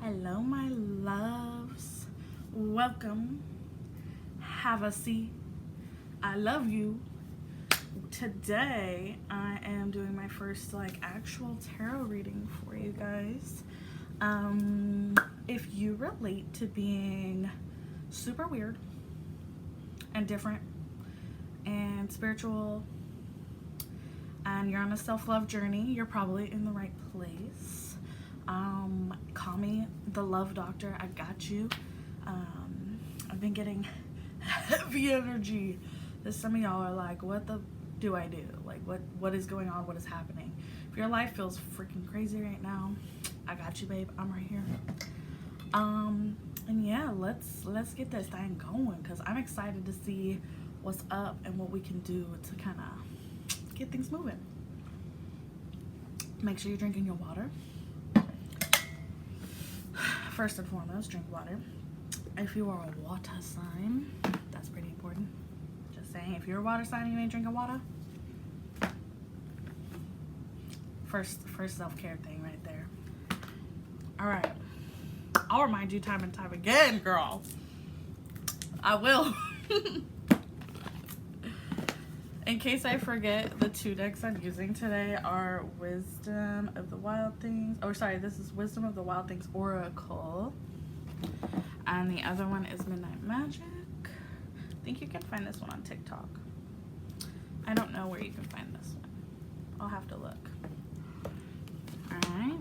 Hello, my loves. Welcome. Have a seat. I love you. Today, I am doing my first actual tarot reading for you guys. If you relate to being super weird and different and spiritual and you're on a self-love journey, you're probably in the right place. Call me the love doctor. I got you. I've been getting heavy energy. Some of y'all are like, what the do I do? Like, what is going on? What is happening? If your life feels freaking crazy right now, I got you, babe. I'm right here. And yeah, let's get this thing going, because I'm excited to see what's up and what we can do to kind of get things moving. Make sure you're drinking your water. First and foremost, drink water. If you are a water sign, that's pretty important. Just saying, if you're a water sign and you ain't drinking water, first self-care thing right there. All right, I'll remind you time and time again, girl. I will. In case I forget, the two decks I'm using today are Wisdom of the Wild Things. Oh, sorry, this is Wisdom of the Wild Things Oracle. And the other one is Midnight Magic. I think you can find this one on TikTok. I don't know where you can find this one. I'll have to look. Alright.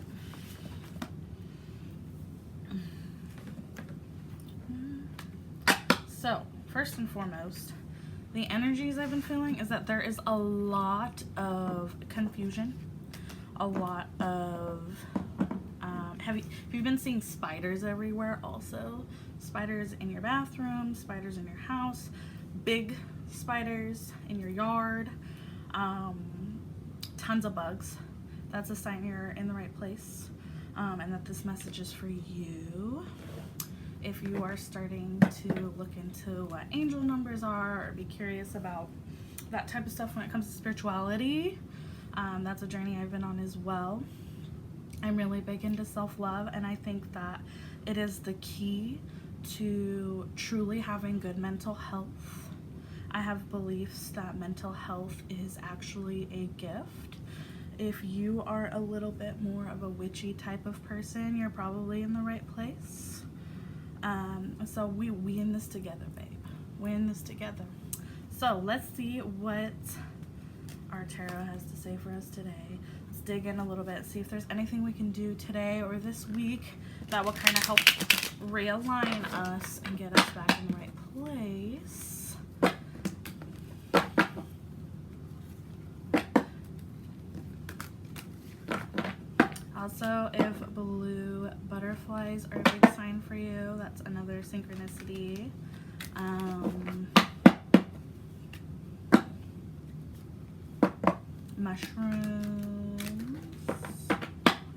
So, first and foremost, the energies I've been feeling is that there is a lot of confusion, a lot of, have you been seeing spiders everywhere also? Spiders in your bathroom, spiders in your house, big spiders in your yard, tons of bugs. That's a sign you're in the right place, and that this message is for you. If you are starting to look into what angel numbers are, or be curious about that type of stuff when it comes to spirituality, that's a journey I've been on as well. I'm really big into self-love, and I think that it is the key to truly having good mental health. I have beliefs that mental health is actually a gift. If you are a little bit more of a witchy type of person, you're probably in the right place. So we in this together, babe. We're in this together. So let's see what our tarot has to say for us today. Let's dig in a little bit, see if there's anything we can do today or this week that will kind of help realign us and get us back in the right place. Also, if blue butterflies are a big sign for you, that's another synchronicity. Mushrooms,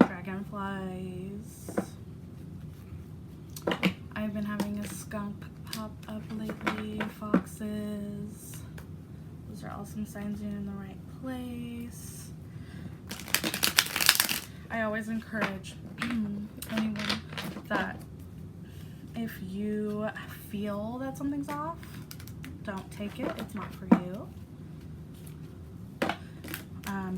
dragonflies. I've been having a skunk pop up lately, foxes. Those are all some signs you're in the right place. I always encourage anyone that if you feel that something's off, don't take it. It's not for you.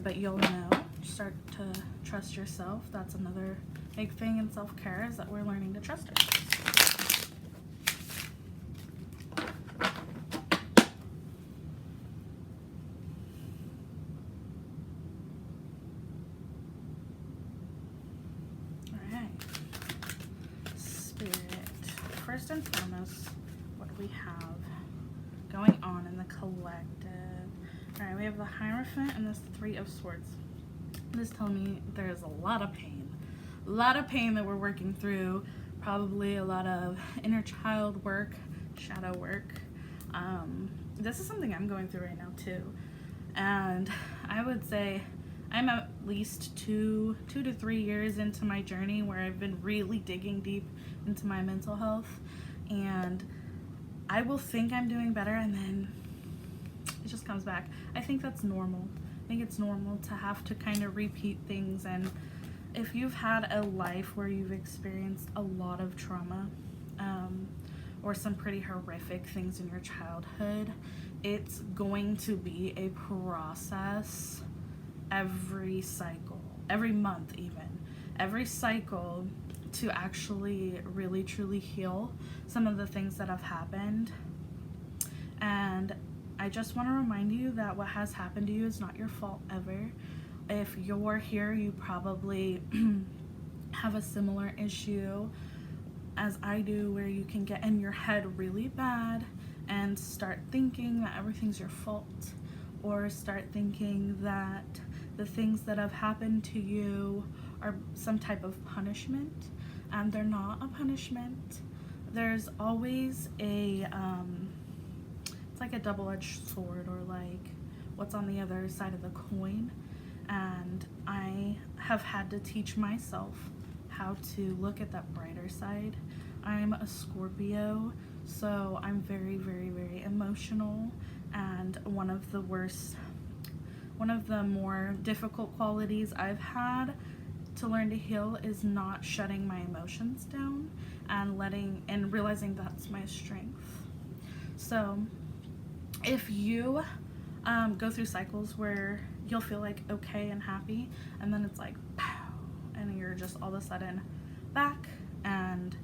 But you'll know. Start to trust yourself. That's another big thing in self-care, is that we're learning to trust ourselves. First and foremost, what do we have going on in the collective? Alright, we have the Hierophant and this Three of Swords. This tells me there's a lot of pain. A lot of pain that we're working through. Probably a lot of inner child work, shadow work. This is something I'm going through right now too. And I would say I'm at least two to 3 years into my journey where I've been really digging deep into my mental health, and I will think I'm doing better and then it just comes back. I think that's normal. I think it's normal to have to kind of repeat things and if you've had a life where you've experienced a lot of trauma, or some pretty horrific things in your childhood, it's going to be a process every cycle, every month, even every cycle, to actually really truly heal some of the things that have happened. And I just want to remind you that what has happened to you is not your fault ever. If you're here, you probably have a similar issue as I do, where you can get in your head really bad and start thinking that everything's your fault, or start thinking that the things that have happened to you are some type of punishment, and they're not a punishment. There's always a it's like a double-edged sword, or like what's on the other side of the coin. And I have had to teach myself how to look at that brighter side. I'm a Scorpio, so I'm very, very, very emotional, and one of the more difficult qualities I've had to learn to heal is not shutting my emotions down and realizing that's my strength. So if you go through cycles where you'll feel like okay and happy, and then it's like pow, and you're just all of a sudden back, and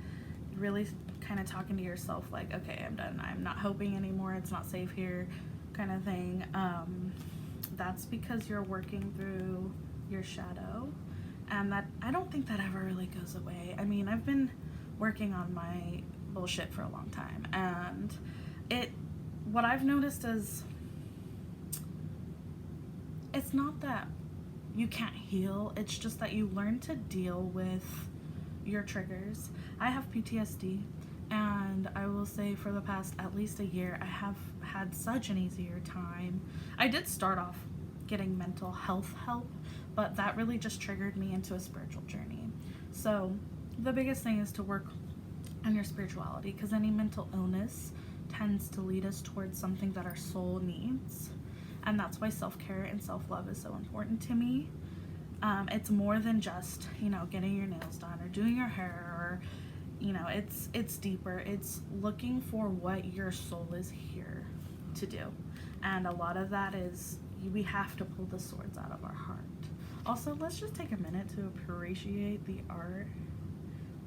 really kind of talking to yourself like, okay, I'm done, I'm not hoping anymore, it's not safe here, kind of thing, that's because you're working through your shadow. And that, I don't think that ever really goes away. I mean, I've been working on my bullshit for a long time, and what I've noticed is, it's not that you can't heal, it's just that you learn to deal with your triggers. I have PTSD, and I will say for the past at least a year, I have had such an easier time. I did start off getting mental health help, but that really just triggered me into a spiritual journey. So the biggest thing is to work on your spirituality, because any mental illness tends to lead us towards something that our soul needs. And that's why self-care and self-love is so important to me. It's more than just, getting your nails done or doing your hair, or, it's deeper. It's looking for what your soul is here to do. And a lot of that is, we have to pull the swords out of our heart. Also, let's just take a minute to appreciate the art.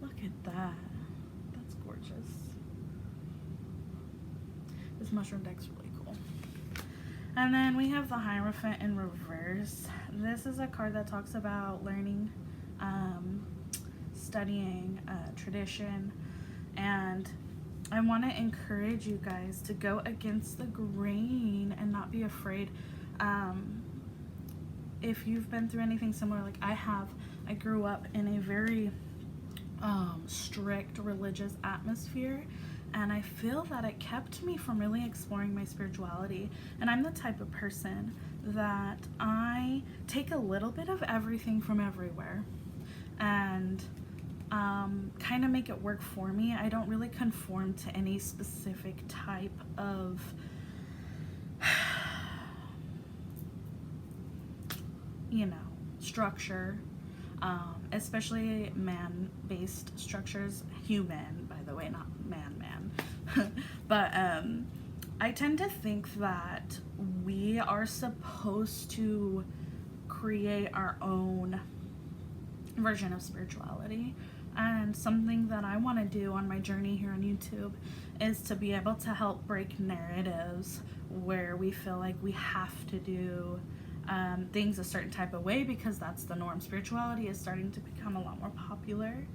Look at that. That's gorgeous. This mushroom deck's really cool. And then we have the Hierophant in reverse. This is a card that talks about learning, studying tradition, and I want to encourage you guys to go against the grain and not be afraid. If you've been through anything similar like I have, I grew up in a very strict religious atmosphere, and I feel that it kept me from really exploring my spirituality. And I'm the type of person that I take a little bit of everything from everywhere and kind of make it work for me. I don't really conform to any specific type of structure, especially man-based structures. Human, by the way, not man. But I tend to think that we are supposed to create our own version of spirituality. And something that I want to do on my journey here on YouTube is to be able to help break narratives where we feel like we have to do things a certain type of way because that's the norm. Spirituality is starting to become a lot more popular,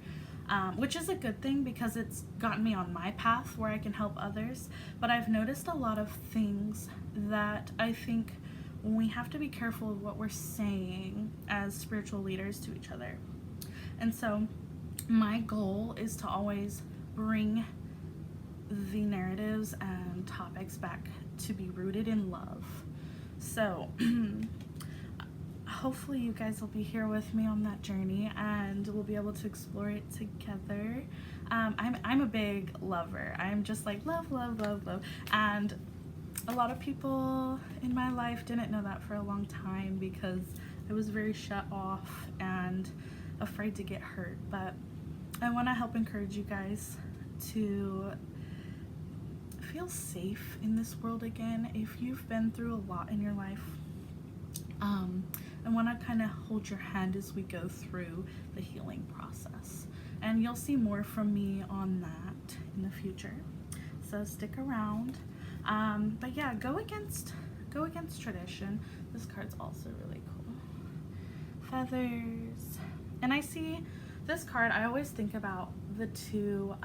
which is a good thing because it's gotten me on my path where I can help others. But I've noticed a lot of things that I think we have to be careful of what we're saying as spiritual leaders to each other. And so my goal is to always bring the narratives and topics back to be rooted in love. So hopefully you guys will be here with me on that journey and we'll be able to explore it together. I'm a big lover. I'm just like love. And a lot of people in my life didn't know that for a long time because I was very shut off and afraid to get hurt. But I want to help encourage you guys to feel safe in this world again. If you've been through a lot in your life, I want to kind of hold your hand as we go through the healing process. And you'll see more from me on that in the future. So stick around. But yeah, go against tradition. This card's also really cool. Feathers. And I see this card, I always think about the two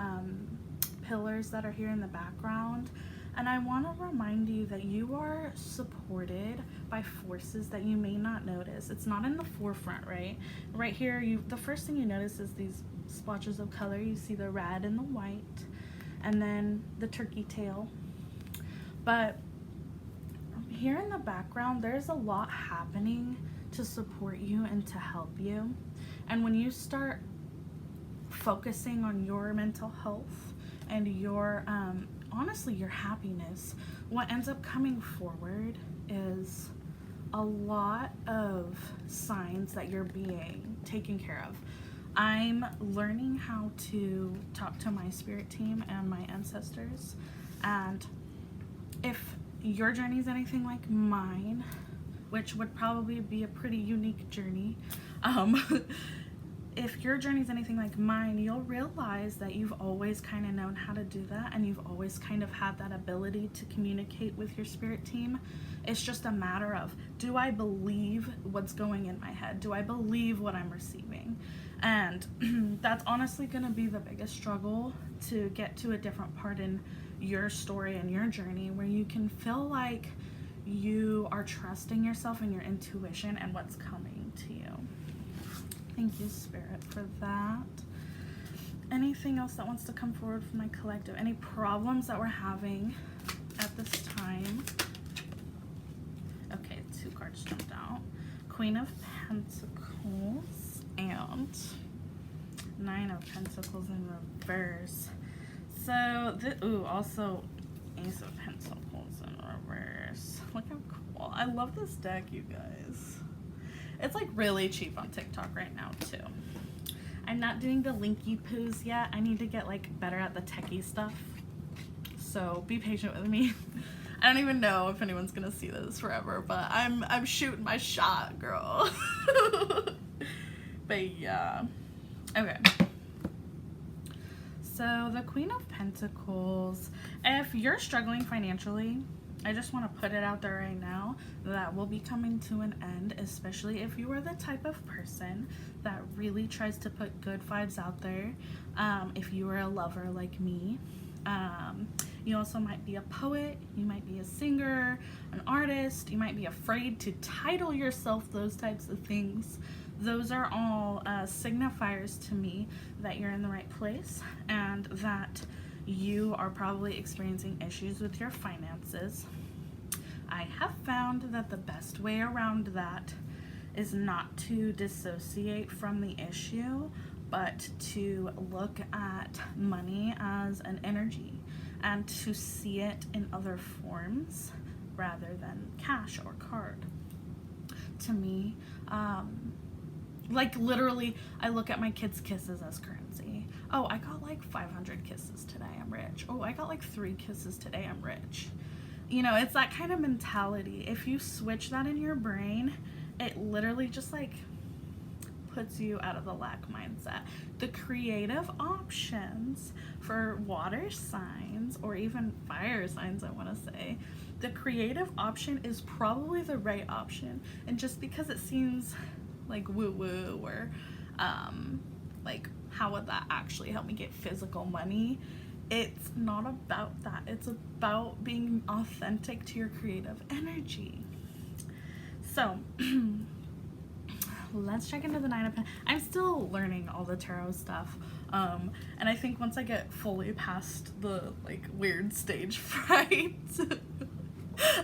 pillars that are here in the background. And I want to remind you that you are supported by forces that you may not notice. It's not in the forefront, right? Right here, the first thing you notice is these splotches of color. You see the red and the white, and then the turkey tail. But here in the background, there's a lot happening to support you and to help you. And when you start focusing on your mental health and your honestly your happiness, what ends up coming forward is a lot of signs that you're being taken care of. I'm learning how to talk to my spirit team and my ancestors, and if your journey is anything like mine, which would probably be a pretty unique journey, if your journey is anything like mine, you'll realize that you've always kind of known how to do that, and you've always kind of had that ability to communicate with your spirit team. It's just a matter of, do I believe what's going in my head? Do I believe what I'm receiving? And that's honestly going to be the biggest struggle, to get to a different part in your story and your journey where you can feel like you are trusting yourself and your intuition and what's coming to you. Thank you, Spirit, for that. Anything else that wants to come forward from my collective? Any problems that we're having at this time? Okay, 2 cards jumped out. Queen of Pentacles and 9 of Pentacles in reverse. So, also Ace of Pentacles in reverse. Look how cool. I love this deck, you guys. It's like really cheap on TikTok right now too. I'm not doing the linky poos yet. I need to get like better at the techie stuff. So be patient with me. I don't even know if anyone's gonna see this forever, but I'm shooting my shot, girl. But yeah. Okay. So the Queen of Pentacles, if you're struggling financially, I just want to put it out there right now that will be coming to an end, especially if you are the type of person that really tries to put good vibes out there. If you are a lover like me, you also might be a poet, you might be a singer, an artist, you might be afraid to title yourself those types of things. Those are all signifiers to me that you're in the right place and that you are probably experiencing issues with your finances. I have found that the best way around that is not to dissociate from the issue, but to look at money as an energy and to see it in other forms rather than cash or card. To me, like literally, I look at my kids' kisses as currency. Oh, I got like 500 kisses today, I'm rich. Oh, I got like 3 kisses today, I'm rich. You know, it's that kind of mentality. If you switch that in your brain, it literally just like puts you out of the lack mindset. The creative options for water signs, or even fire signs, I want to say, the creative option is probably the right option. And just because it seems like woo-woo or like how would that actually help me get physical money, it's not about that. It's about being authentic to your creative energy. So let's check into the 9 of Pentacles. I'm still learning all the tarot stuff, and I think once I get fully past the like weird stage fright,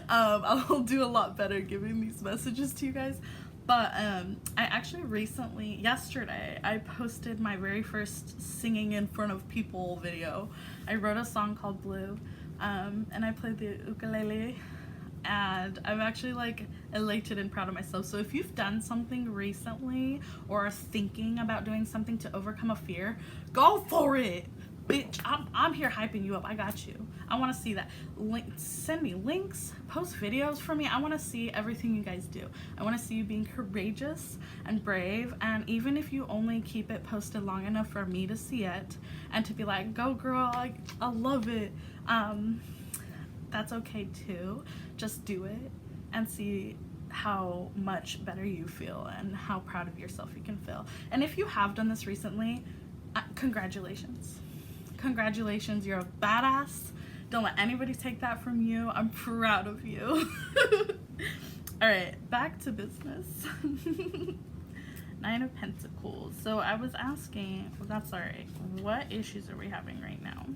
I'll do a lot better giving these messages to you guys. But I actually recently, yesterday, I posted my very first singing in front of people video. I wrote a song called Blue, and I played the ukulele and I'm actually like elated and proud of myself. So if you've done something recently or are thinking about doing something to overcome a fear, go for it. Bitch, I'm here hyping you up. I got you. I want to see that. Send me links, post videos for me. I want to see everything you guys do. I want to see you being courageous and brave. And even if you only keep it posted long enough for me to see it and to be like, go girl, I love it. That's okay too. Just do it and see how much better you feel and how proud of yourself you can feel. And if you have done this recently, congratulations. Congratulations, you're a badass. Don't let anybody take that from you. I'm proud of you. All right, back to business. Nine of Pentacles. So I was asking, well, that's all right. What issues are we having right now?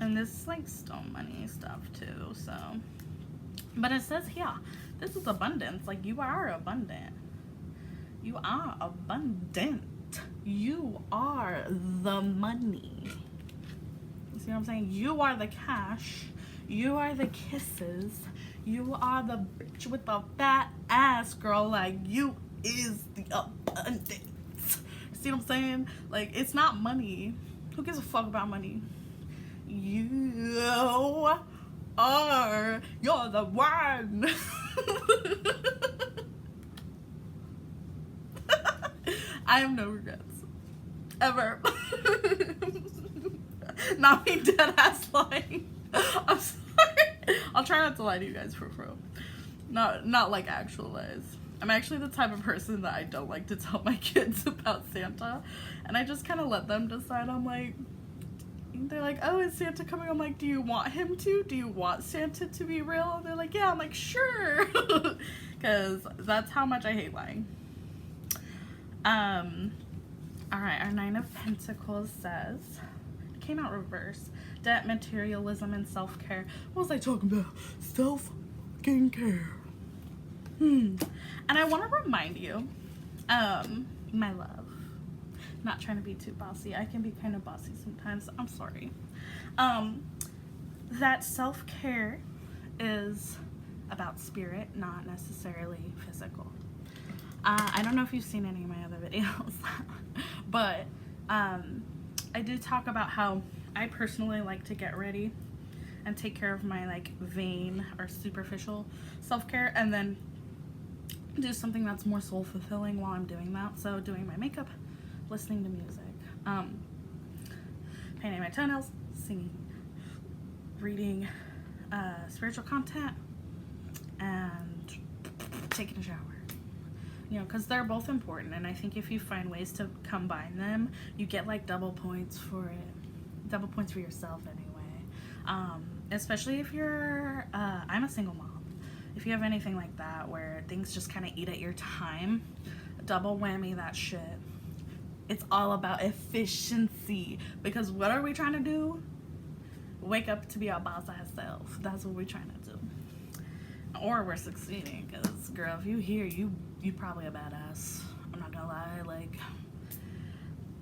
And this is like still money stuff too, so. But it says here, this is abundance. Like, you are abundant. You are abundant. You are the money. You see what I'm saying? You are the cash. You are the kisses. You are the bitch with the fat ass, girl. Like, you is the abundance. See what I'm saying? Like, it's not money. Who gives a fuck about money? You are. You're the one. I have no regrets. Ever. Not me dead ass lying. I'm sorry. I'll try not to lie to you guys for real. Not like actual lies. I'm actually the type of person that I don't like to tell my kids about Santa. And I just kind of let them decide. I'm like, they're like, oh, is Santa coming? I'm like, do you want him to? Do you want Santa to be real? And they're like, yeah. I'm like, sure. Because that's how much I hate lying. All right, our Nine of Pentacles says, it came out reverse, debt, materialism, and self-care. What was I talking about? Self-care. And I want to remind you, my love, not trying to be too bossy. I can be kind of bossy sometimes. I'm sorry. That self-care is about spirit, not necessarily physical. I don't know if you've seen any of my other videos, but I did talk about how I personally like to get ready and take care of my like vain or superficial self-care, and then do something that's more soul fulfilling while I'm doing that. So doing my makeup, listening to music, painting my toenails, singing, reading spiritual content, and taking a shower. You know, because they're both important, and I think if you find ways to combine them, you get like double points for it. Double points for yourself anyway. Especially if you're, I'm a single mom. If you have anything like that where things just kind of eat at your time, double whammy that shit. It's all about efficiency, because what are we trying to do? Wake up to be our boss ourselves. That's what we're trying to do. Or we're succeeding, because girl, if you hear, you probably a badass. I'm not gonna lie, like,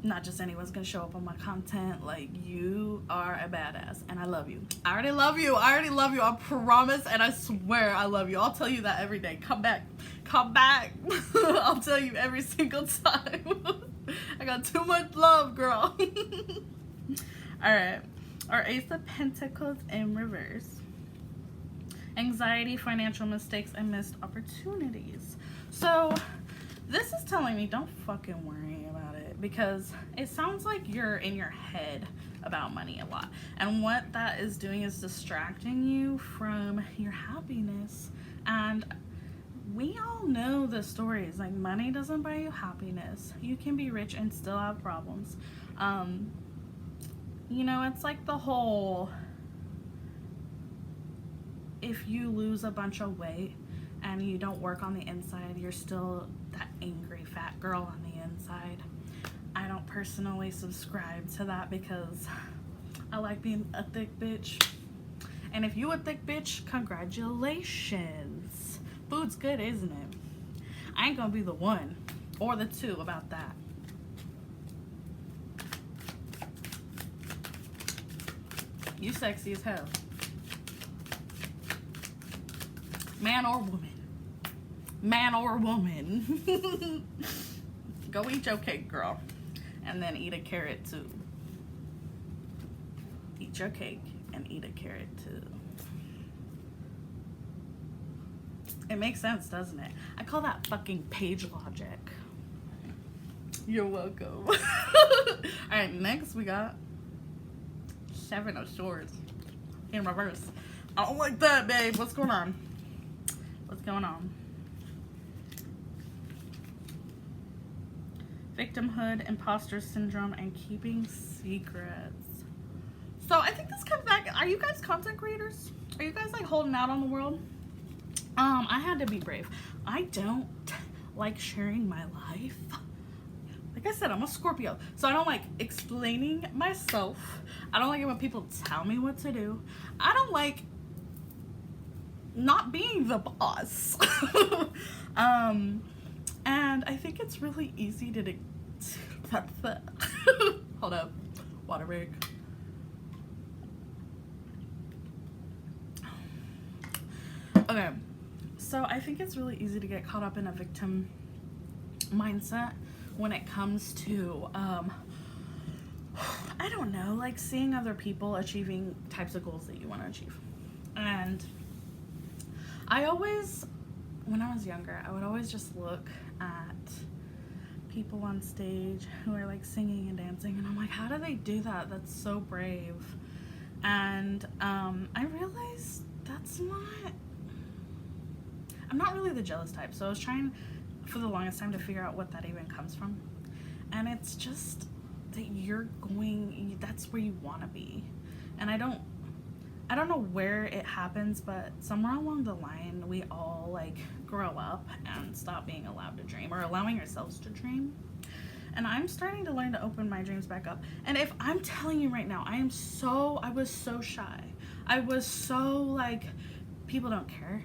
not just anyone's gonna show up on my content. Like, you are a badass, and I love you. I already love you. I promise, and I swear I love you. I'll tell you that every day. Come back. I'll tell you every single time. I got too much love, girl. All right, our Ace of Pentacles in reverse. Anxiety, financial mistakes, and missed opportunities. So this is telling me don't fucking worry about it, because it sounds like you're in your head about money a lot, and what that is doing is distracting you from your happiness. And we all know the stories, like, money doesn't buy you happiness. You can be rich and still have problems. You know, it's like the whole, if you lose a bunch of weight and you don't work on the inside, you're still that angry fat girl on the inside. I don't personally subscribe to that, because I like being a thick bitch. And if you a thick bitch, congratulations. Food's good, isn't it? I ain't gonna be the one or the two about that. You sexy as hell. Man or woman. Man or woman. Go eat your cake, girl. And then eat a carrot too. Eat your cake and eat a carrot too. It makes sense, doesn't it? I call that fucking page logic. You're welcome. Alright, next we got Seven of Swords in reverse. I don't like that, babe. What's going on? What's going on? Victimhood, imposter syndrome, and keeping secrets. So I think this comes back. Are you guys content creators? Are you guys like holding out on the world? I had to be brave. I don't like sharing my life. Like I said, I'm a Scorpio, so I don't like explaining myself. I don't like it when people tell me what to do. I don't like not being the boss. And I think it's really easy to hold up, water break. Okay, so I think it's really easy to get caught up in a victim mindset when it comes to I don't know, like seeing other people achieving types of goals that you want to achieve. And I always, when I was younger, I would always just look at people on stage who are like singing and dancing, and I'm like, how do they do that? That's so brave. And I realized I'm not really the jealous type, so I was trying for the longest time to figure out what that even comes from. And it's just that that's where you want to be. And I don't know where it happens, but somewhere along the line we all like grow up and stop being allowed to dream, or allowing ourselves to dream. And I'm starting to learn to open my dreams back up. And if I'm telling you right now, I was so shy. I was so like, people don't care.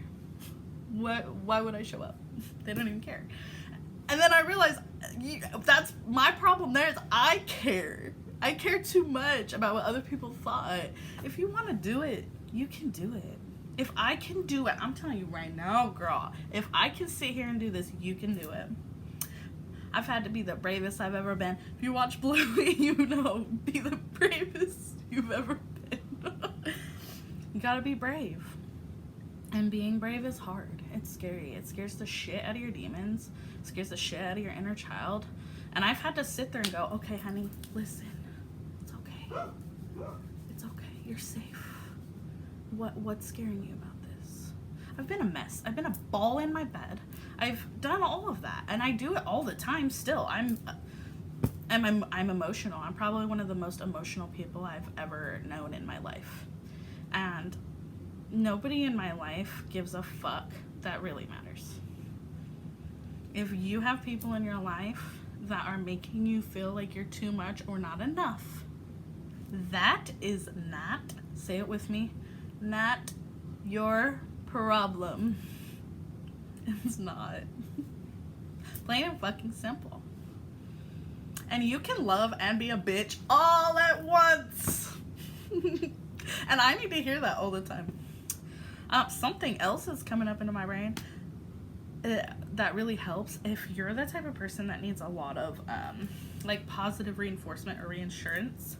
Why would I show up? They don't even care. And then I realized that's my problem there is I care. I care too much about what other people thought. If you want to do it, you can do it. If I can do it, I'm telling you right now, girl, if I can sit here and do this, you can do it. I've had to be the bravest I've ever been. If you watch Bluey, you know, be the bravest you've ever been. You gotta be brave. And being brave is hard. It's scary. It scares the shit out of your demons. It scares the shit out of your inner child. And I've had to sit there and go, okay, honey, listen. It's okay. It's okay. You're safe. What's scaring you about this? I've been a mess. I've been a ball in my bed. I've done all of that. And I do it all the time still. I'm emotional. I'm probably one of the most emotional people I've ever known in my life. And nobody in my life gives a fuck that really matters. If you have people in your life that are making you feel like you're too much or not enough, that is not, say it with me, not your problem. It's not. Plain and fucking simple. And you can love and be a bitch all at once. And I need to hear that all the time. Something else is coming up into my brain that really helps if you're the type of person that needs a lot of like positive reinforcement or reassurance.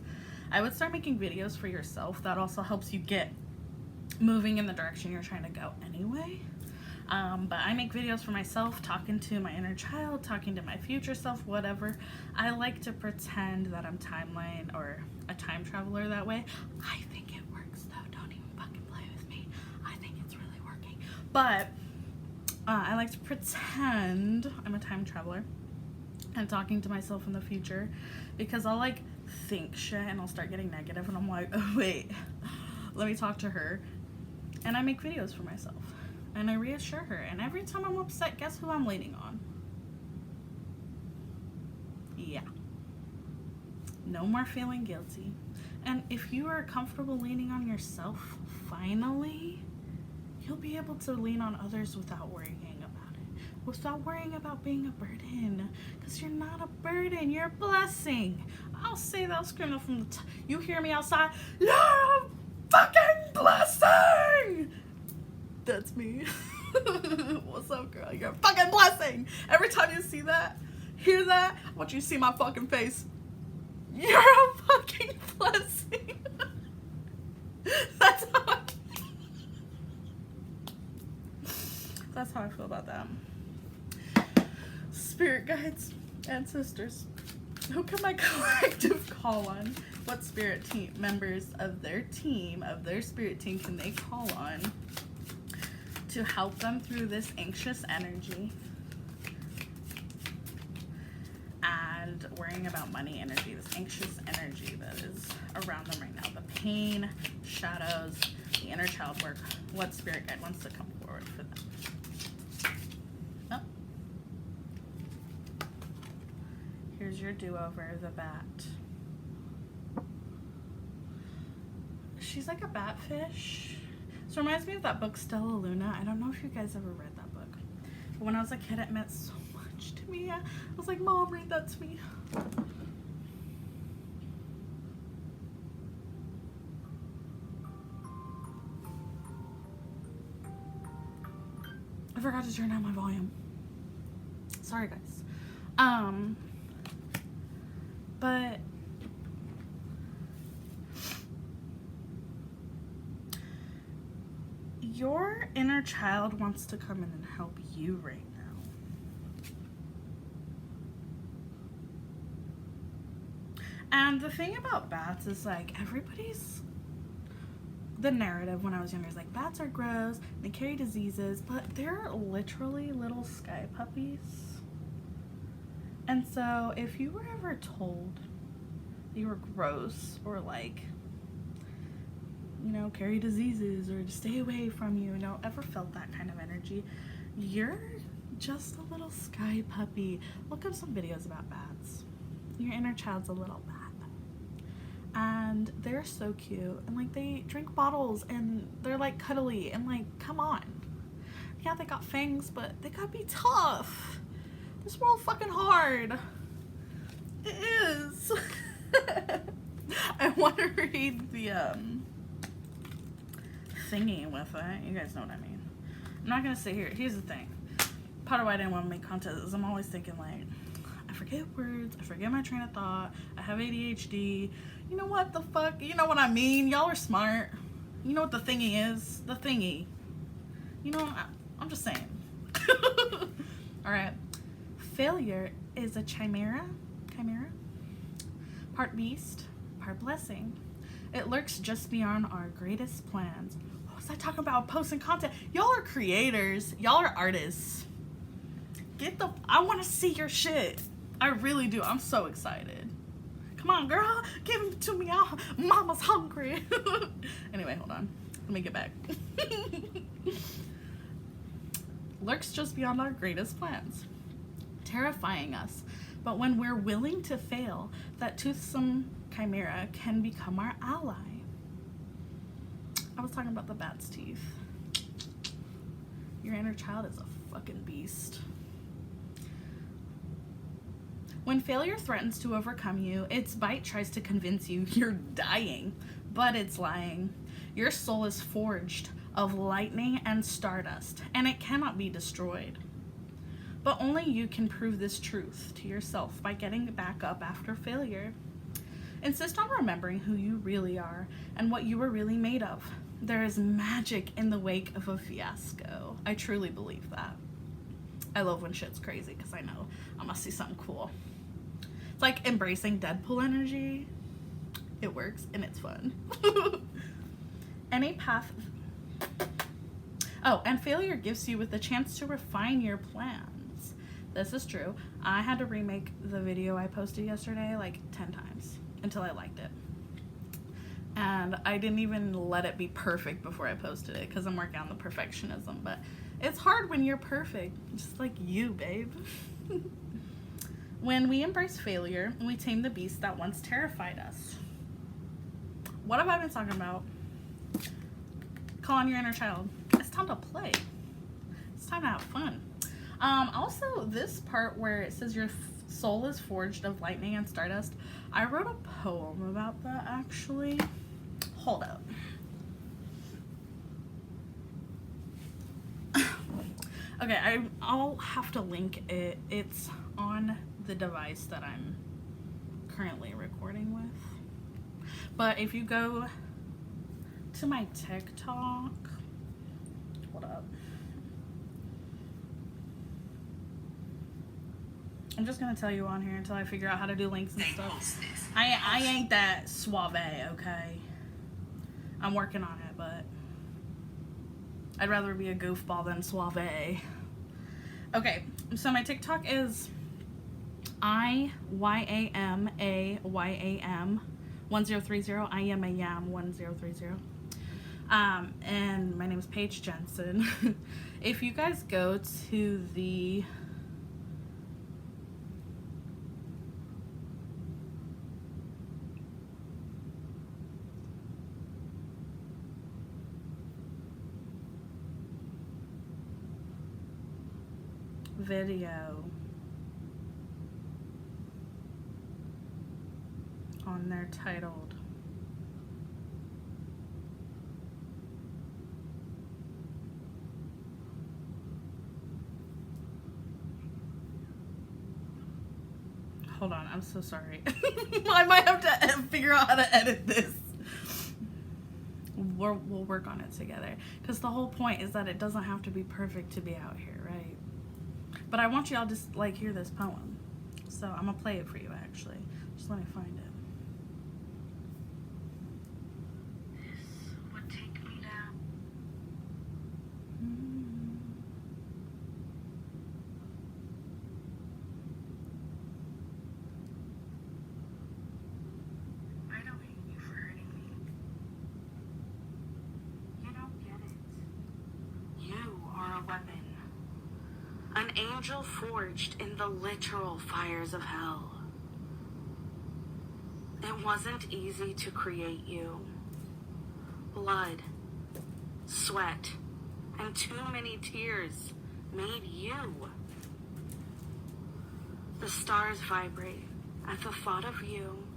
I would start making videos for yourself. That also helps you get moving in the direction you're trying to go anyway. But I make videos for myself, talking to my inner child, talking to my future self, whatever. I like to pretend that I'm timeline or a time traveler that way. I think it works though. Don't even fucking play with me. I think it's really working. But I like to pretend I'm a time traveler and talking to myself in the future, because I'll like think shit and I'll start getting negative and I'm like, oh wait, let me talk to her. And I make videos for myself. And I reassure her. And every time I'm upset, guess who I'm leaning on? Yeah. No more feeling guilty. And if you are comfortable leaning on yourself, finally, you'll be able to lean on others without worrying about it. Without worrying about being a burden. Because you're not a burden. You're a blessing. I'll say that. I'll scream it from the top. You hear me outside? You're a That's me. What's up, girl? You're a fucking blessing. Every time you see that, hear that, I want you to see my fucking face. You're a fucking blessing. That's how I feel about them. Spirit guides and sisters. Who can my collective call on? What spirit team members of their spirit team can they call on to help them through this anxious energy and worrying about money energy, this anxious energy that is around them right now, the pain, shadows, the inner child work? What spirit guide wants to come forward for them? Oh. Here's your do-over, the bat. She's like a batfish. So it reminds me of that book, Stella Luna. I don't know if you guys ever read that book. But when I was a kid, it meant so much to me. I was like, Mom, read that to me. I forgot to turn down my volume. Sorry, guys. But your inner child wants to come in and help you right now. And the thing about bats is like the narrative when I was younger is like bats are gross, they carry diseases, but they're literally little sky puppies. And so if you were ever told you were gross or like, you know, carry diseases or to stay away from you, ever felt that kind of energy, you're just a little sky puppy. Look up some videos about bats. Your inner child's a little bat. And they're so cute. And like they drink bottles and they're like cuddly and like, come on. Yeah, they got fangs, but they gotta be tough. This world fucking hard. It is. I want to read the thingy with it. You guys know what I mean. I'm not gonna sit here. Here's the thing. Part of why I didn't want to make content is I'm always thinking like, I forget words. I forget my train of thought. I have ADHD. You know what the fuck? You know what I mean? Y'all are smart. You know what the thingy is? The thingy. You know, I'm just saying. Alright. Failure is a chimera, part beast, part blessing. It lurks just beyond our greatest plans. What was I talking about? Posting content. Y'all are creators. Y'all are artists. I want to see your shit. I really do. I'm so excited. Come on, girl. Give it to me. Mama's hungry. Anyway, hold on. Let me get back. Lurks just beyond our greatest plans, terrifying us. But when we're willing to fail, that toothsome chimera can become our ally. I was talking about the bat's teeth. Your inner child is a fucking beast. When failure threatens to overcome you, its bite tries to convince you you're dying, but it's lying. Your soul is forged of lightning and stardust, and it cannot be destroyed. But only you can prove this truth to yourself by getting back up after failure. Insist on remembering who you really are and what you were really made of. There is magic in the wake of a fiasco. I truly believe that. I love when shit's crazy because I know I'm gonna see something cool. It's like embracing Deadpool energy. It works and it's fun. Any path. Oh, and failure gives you with the chance to refine your plans. This is true. I had to remake the video I posted yesterday like 10 times until I liked it. And I didn't even let it be perfect before I posted it because I'm working on the perfectionism. But it's hard when you're perfect, just like you, babe. When we embrace failure, we tame the beast that once terrified us. What have I been talking about? Call on your inner child. It's time to play. It's time to have fun. Also, this part where it says your soul is forged of lightning and stardust, I wrote a poem about that actually. Hold up. I'll have to link it. It's on the device that I'm currently recording with. But if you go to my TikTok, hold up. I'm just gonna tell you on here until I figure out how to do links and stuff. I ain't that suave, okay? I'm working on it, but I'd rather be a goofball than suave. Okay, so my TikTok is IYAMAYAM 1030. I am a yam 1030. And my name is Paige Jensen. If you guys go to the video on there titled hold on, I'm so sorry. I might have to figure out how to edit this. We'll work on it together, because the whole point is that it doesn't have to be perfect to be out here, right? But I want y'all to like hear this poem, so I'm gonna play it for you. Actually, just let me find it. This would take me down. I don't hate you for hurting me. You don't get it. You are a weapon. An angel forged in the literal fires of hell. It wasn't easy to create you. Blood, sweat, and too many tears made you. The stars vibrate at the thought of you.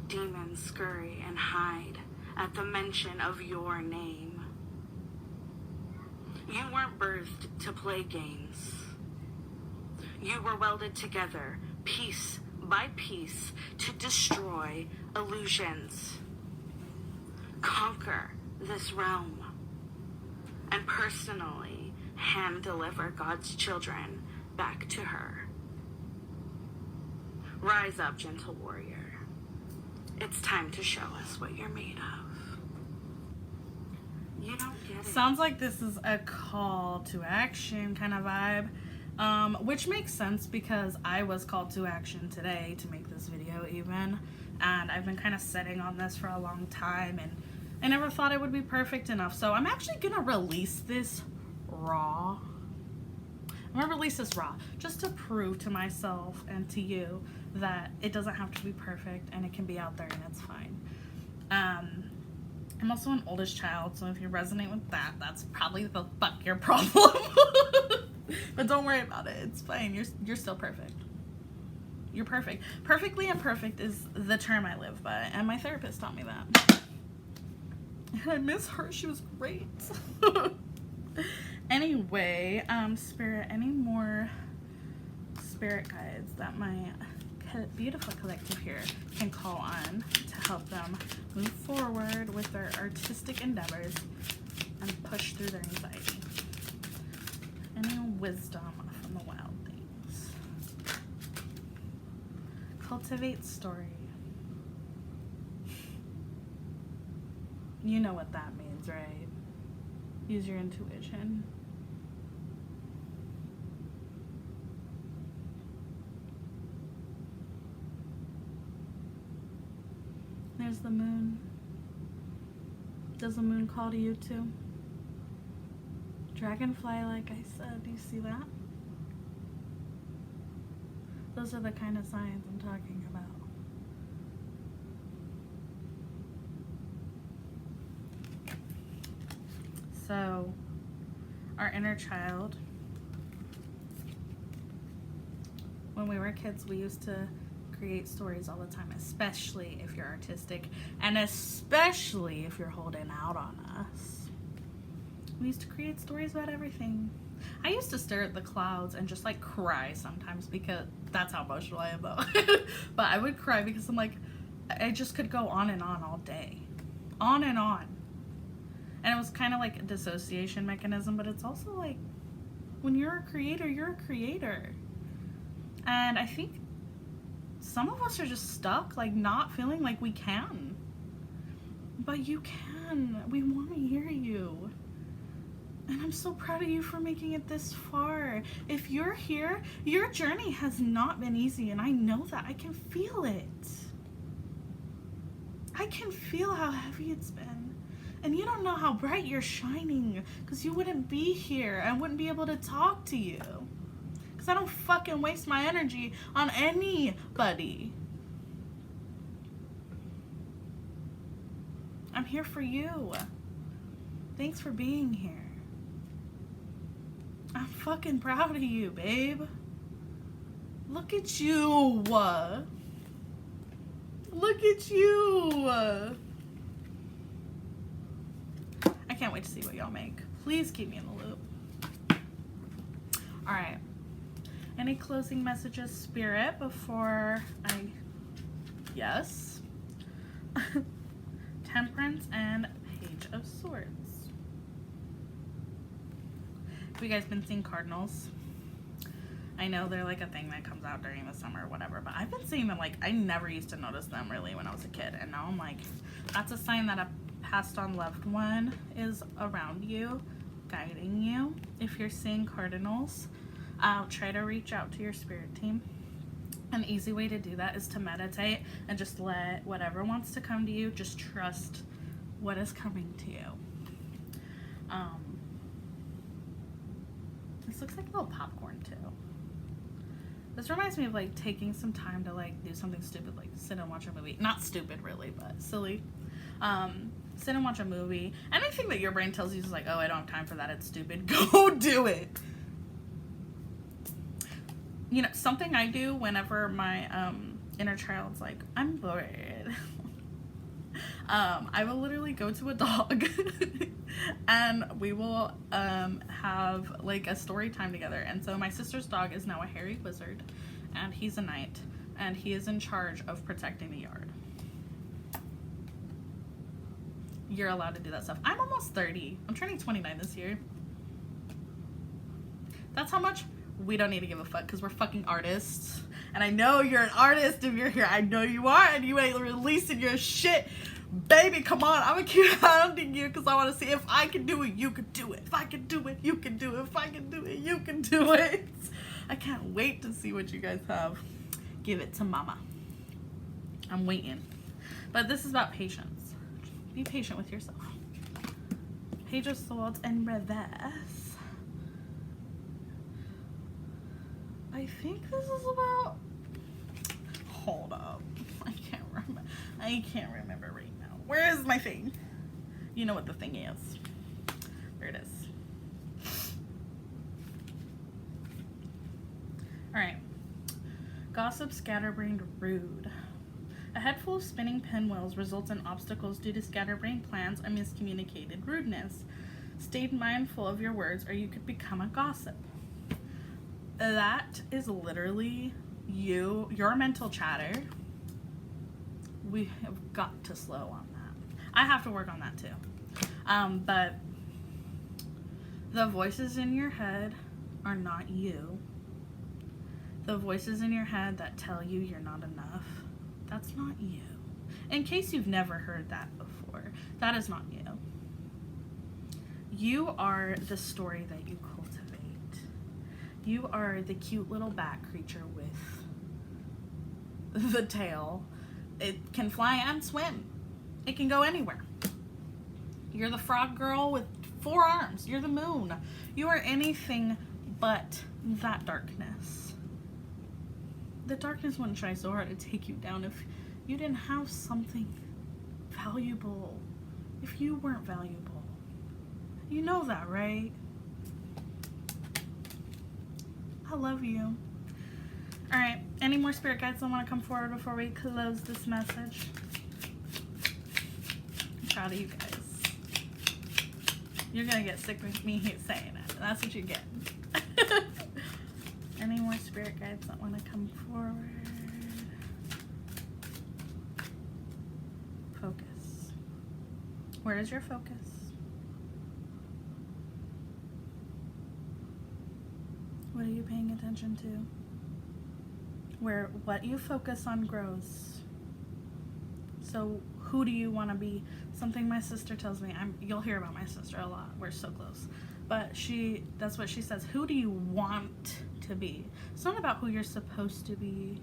Demons scurry and hide at the mention of your name. You weren't birthed to play games. You were welded together, piece by piece, to destroy illusions, conquer this realm, and personally hand deliver God's children back to her. Rise up, gentle warrior. It's time to show us what you're made of. You don't get it. Sounds like this is a call to action kind of vibe, which makes sense because I was called to action today to make this video even, and I've been kind of sitting on this for a long time, and I never thought it would be perfect enough, so I'm actually gonna release this raw. I'm gonna release this raw just to prove to myself and to you that it doesn't have to be perfect and it can be out there and it's fine. I'm also an oldest child, so if you resonate with that, that's probably the fuck your problem. But don't worry about it. It's fine. You're still perfect. You're perfect. Perfectly imperfect is the term I live by, and my therapist taught me that. And I miss her. She was great. Anyway, Spirit, any more spirit guides that my beautiful collective here can call on to help them move forward with their artistic endeavors and push through their anxiety? Any wisdom from the wild things? Cultivate story. You know what that means, right? Use your intuition. There's the moon. Does the moon call to you too? Dragonfly, like I said, do you see that? Those are the kind of signs I'm talking about. So, our inner child, when we were kids, we used to create stories all the time, especially if you're artistic and especially if you're holding out on us. We used to create stories about everything. I used to stare at the clouds and just like cry sometimes because that's how emotional I am though. But I would cry because I'm like, I just could go on and on all day. On and on. And it was kind of like a dissociation mechanism, but it's also like when you're a creator, you're a creator. And I think some of us are just stuck, like not feeling like we can. But you can. We want to hear you. And I'm so proud of you for making it this far. If you're here, your journey has not been easy, and I know that. I can feel it. I can feel how heavy it's been. And you don't know how bright you're shining, because you wouldn't be here. I wouldn't be able to talk to you. Because I don't fucking waste my energy on anybody. I'm here for you. Thanks for being here. I'm fucking proud of you, babe. Look at you. Look at you. I can't wait to see what y'all make. Please keep me in the loop. Alright. Any closing messages, Spirit, before I... Yes. Temperance and Page of Swords. Have you guys been seeing cardinals? I know they're like a thing that comes out during the summer or whatever, but I've been seeing them, like, I never used to notice them really when I was a kid, and now I'm like, that's a sign that a passed on loved one is around you, guiding you. If you're seeing cardinals, try to reach out to your spirit team. An easy way to do that is to meditate and just let whatever wants to come to you, just trust what is coming to you. This looks like a little popcorn too. This reminds me of like taking some time to like do something stupid, like sit and watch a movie. Not stupid really, but silly. Sit and watch a movie. Anything that your brain tells you is like, oh, I don't have time for that, it's stupid. Go do it. You know, something I do whenever my inner child's like, I'm bored. I will literally go to a dog and we will have like a story time together. And so my sister's dog is now a hairy wizard, and he's a knight, and he is in charge of protecting the yard. You're allowed to do that stuff. I'm almost 30. I'm turning 29 this year. That's how much we don't need to give a fuck, because we're fucking artists. And I know you're an artist if you're here. I know you are, and you ain't releasing your shit. Baby, come on. I'm gonna keep hounding you because I want to see if I can do it, you can do it. If I can do it, you can do it. If I can do it, you can do it. I can't wait to see what you guys have. Give it to mama. I'm waiting. But this is about patience. Be patient with yourself. Page of Swords in reverse. I think this is about... Hold up. I can't remember right now. Where is my thing? You know what the thing is. There it is. Alright. Gossip, scatterbrained, rude. A head full of spinning pinwheels results in obstacles due to scatterbrained plans and miscommunicated rudeness. Stay mindful of your words or you could become a gossip. That is literally your mental chatter. We have got to slow on that. I have to work on that too. But the voices in your head are not you. The voices in your head that tell you you're not enough, that's not you. In case you've never heard that before, that is not you. You are the story that you cultivate. You are the cute little bat creature with the tail. It can fly and swim. It can go anywhere. You're the frog girl with 4 arms. You're the moon. You are anything but that darkness. The darkness wouldn't try so hard to take you down if you didn't have something valuable. If you weren't valuable. You know that, right? I love you. Alright, any more spirit guides that want to come forward before we close this message? I'm proud of you guys. You're gonna get sick with me saying it. That's what you get. Any more spirit guides that want to come forward? Focus. Where is your focus? What are you paying attention to? What you focus on grows. So who do you want to be? Something my sister tells me, you'll hear about my sister a lot. We're so close. But that's what she says. Who do you want to be? It's not about who you're supposed to be,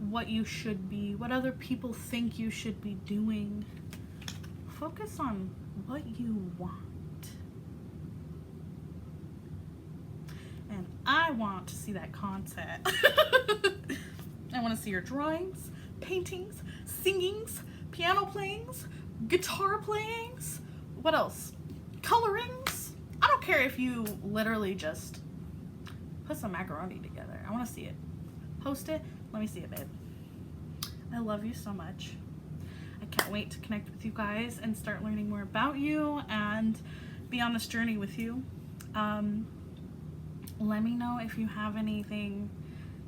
what you should be, what other people think you should be doing. Focus on what you want. And I want to see that content. I want to see your drawings, paintings, singings, piano playings, guitar playings. What else? Colorings. I don't care if you literally just put some macaroni together. I want to see it. Post it. Let me see it, babe. I love you so much. I can't wait to connect with you guys and start learning more about you and be on this journey with you. Let me know if you have anything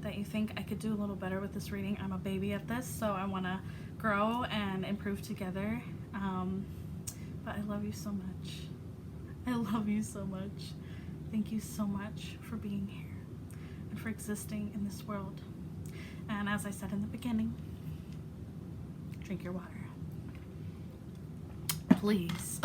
that you think I could do a little better with this reading. I'm a baby at this, so I want to grow and improve together. But I love you so much. I love you so much. Thank you so much for being here and for existing in this world. And as I said in the beginning, drink your water. Please.